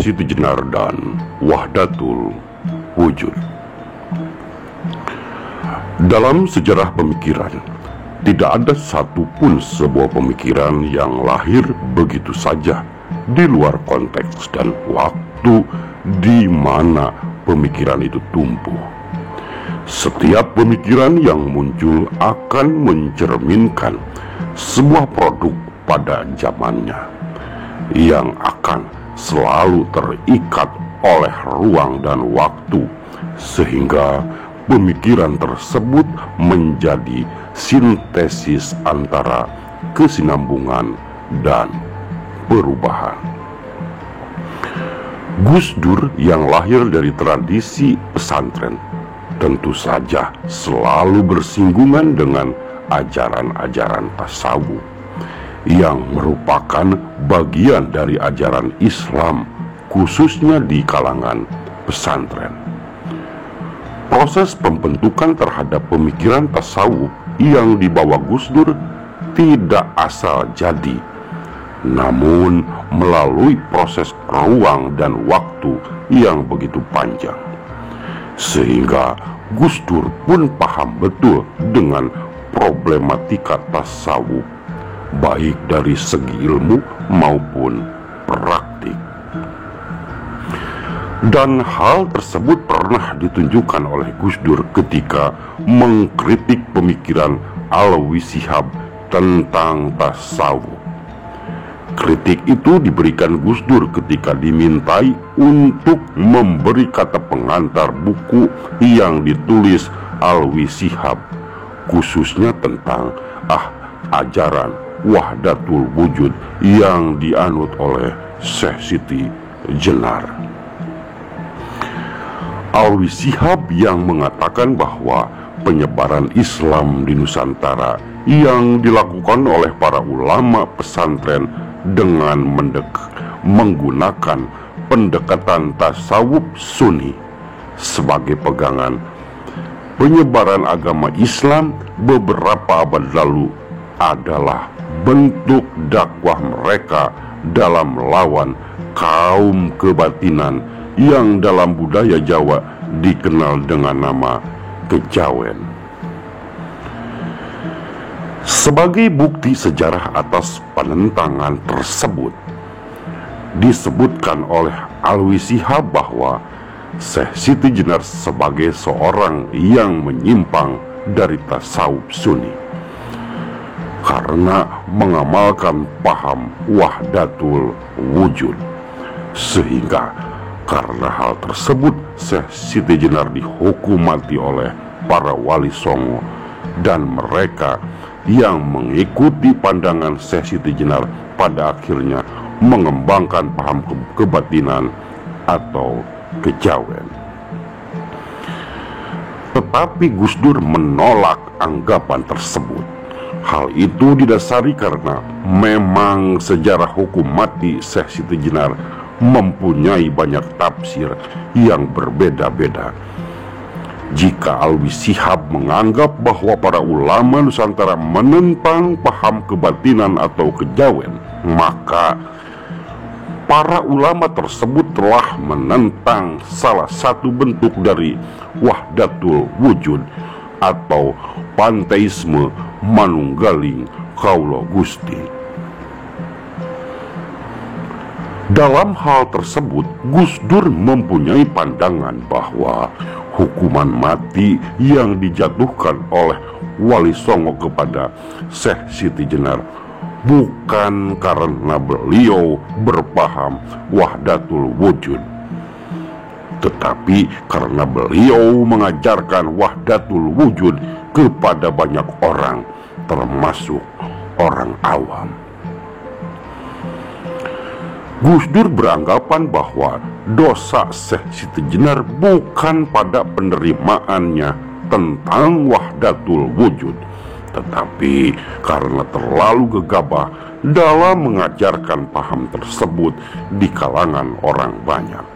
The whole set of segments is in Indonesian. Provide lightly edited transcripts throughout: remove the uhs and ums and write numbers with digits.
Siti Jenar dan Wahdatul Wujud. Dalam sejarah pemikiran, tidak ada satupun sebuah pemikiran yang lahir begitu saja di luar konteks dan waktu di mana pemikiran itu tumbuh. Setiap pemikiran yang muncul akan mencerminkan sebuah produk pada zamannya yang akan selalu terikat oleh ruang dan waktu, sehingga pemikiran tersebut menjadi sintesis antara kesinambungan dan perubahan. Gus Dur yang lahir dari tradisi pesantren tentu saja selalu bersinggungan dengan ajaran-ajaran tasawuf yang merupakan bagian dari ajaran Islam, khususnya di kalangan pesantren. Proses pembentukan terhadap pemikiran tasawuf yang dibawa Gus Dur tidak asal jadi, namun melalui proses ruang dan waktu yang begitu panjang, sehingga Gus Dur pun paham betul dengan problematika tasawuf, baik dari segi ilmu maupun praktik. Dan hal tersebut pernah ditunjukkan oleh Gus Dur ketika mengkritik pemikiran Alwi Shihab tentang tasawuf. Kritik itu diberikan Gus Dur ketika dimintai untuk memberi kata pengantar buku yang ditulis Alwi Shihab, khususnya tentang ajaran Wahdatul Wujud yang dianut oleh Syekh Siti Jenar. Alwi Shihab yang mengatakan bahwa penyebaran Islam di Nusantara yang dilakukan oleh para ulama pesantren dengan menggunakan pendekatan tasawuf Sunni sebagai pegangan penyebaran agama Islam beberapa abad lalu adalah bentuk dakwah mereka dalam melawan kaum kebatinan yang dalam budaya Jawa dikenal dengan nama kejawen. Sebagai bukti sejarah atas penentangan tersebut, disebutkan oleh Alwi Shihab bahwa Syekh Siti Jenar sebagai seorang yang menyimpang dari tasawuf Sunni karena mengamalkan paham Wahdatul Wujud, sehingga karena hal tersebut Syekh Siti Jenar dihukum mati oleh para wali songo, dan mereka yang mengikuti pandangan Syekh Siti Jenar pada akhirnya mengembangkan paham kebatinan atau kejawen. Tetapi Gus Dur menolak anggapan tersebut. Hal itu didasari karena memang sejarah hukum mati Syekh Siti Jenar mempunyai banyak tafsir yang berbeda-beda. Jika Alwi Shihab menganggap bahwa para ulama Nusantara menentang paham kebatinan atau kejawen, maka para ulama tersebut telah menentang salah satu bentuk dari Wahdatul Wujud atau panteisme manunggaling kaula Gusti. Dalam hal tersebut, Gus Dur mempunyai pandangan bahwa hukuman mati yang dijatuhkan oleh Wali Songo kepada Syekh Siti Jenar bukan karena beliau berpaham Wahdatul Wujud, tetapi karena beliau mengajarkan Wahdatul Wujud kepada banyak orang, termasuk orang awam. Gus Dur beranggapan bahwa dosa Syekh Siti Jenar bukan pada penerimaannya tentang Wahdatul Wujud, tetapi karena terlalu gegabah dalam mengajarkan paham tersebut di kalangan orang banyak.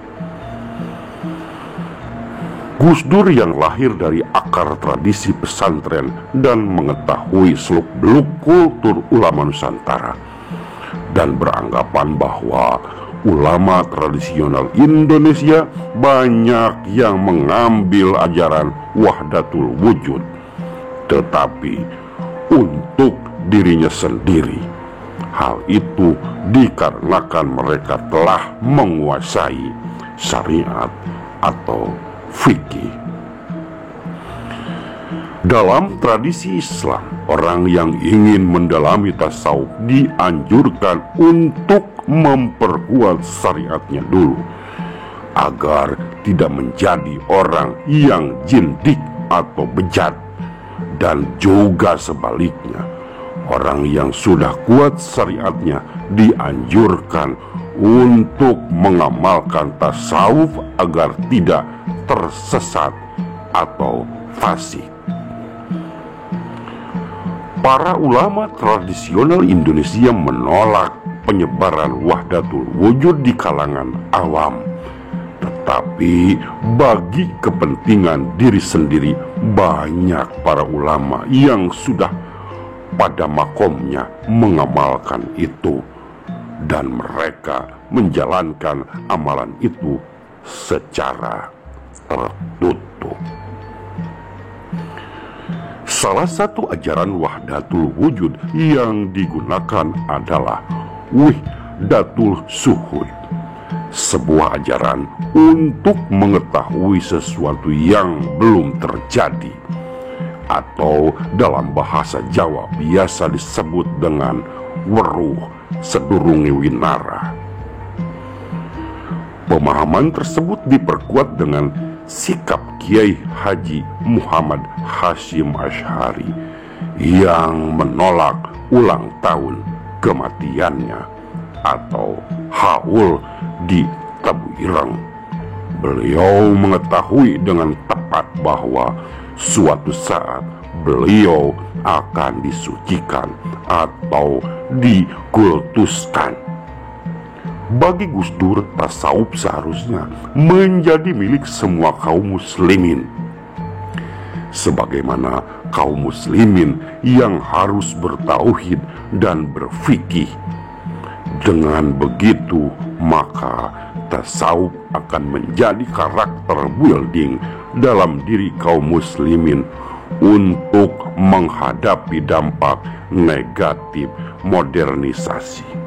Gus Dur yang lahir dari akar tradisi pesantren dan mengetahui seluk-beluk kultur ulama Nusantara, dan beranggapan bahwa ulama tradisional Indonesia banyak yang mengambil ajaran wahdatul wujud, tetapi untuk dirinya sendiri. Hal itu dikarenakan mereka telah menguasai syariat atau fikih. Dalam tradisi Islam, orang yang ingin mendalami tasawuf dianjurkan untuk memperkuat syariatnya dulu, agar tidak menjadi orang yang jindik atau bejat. Dan juga sebaliknya, orang yang sudah kuat syariatnya dianjurkan untuk mengamalkan tasawuf agar tidak tersesat atau fasik. Para ulama tradisional Indonesia menolak penyebaran wahdatul wujud di kalangan awam. Tetapi bagi kepentingan diri sendiri, banyak para ulama yang sudah pada makomnya mengamalkan itu, dan mereka menjalankan amalan itu secara tertutup. Salah satu ajaran wahdatul wujud yang digunakan adalah wahdatul syuhud, sebuah ajaran untuk mengetahui sesuatu yang belum terjadi, atau dalam bahasa Jawa biasa disebut dengan weruh sedurunge winara. Pemahaman tersebut diperkuat dengan sikap Kiai Haji Muhammad Hasyim Asy'ari yang menolak ulang tahun kematiannya atau haul di Tebu Ireng. Beliau mengetahui dengan tepat bahwa suatu saat beliau akan disucikan atau dikultuskan. Bagi Gus Dur, tasawuf seharusnya menjadi milik semua kaum muslimin, sebagaimana kaum muslimin yang harus bertauhid dan berfikih. Dengan begitu, maka tasawuf akan menjadi karakter building dalam diri kaum muslimin untuk menghadapi dampak negatif modernisasi.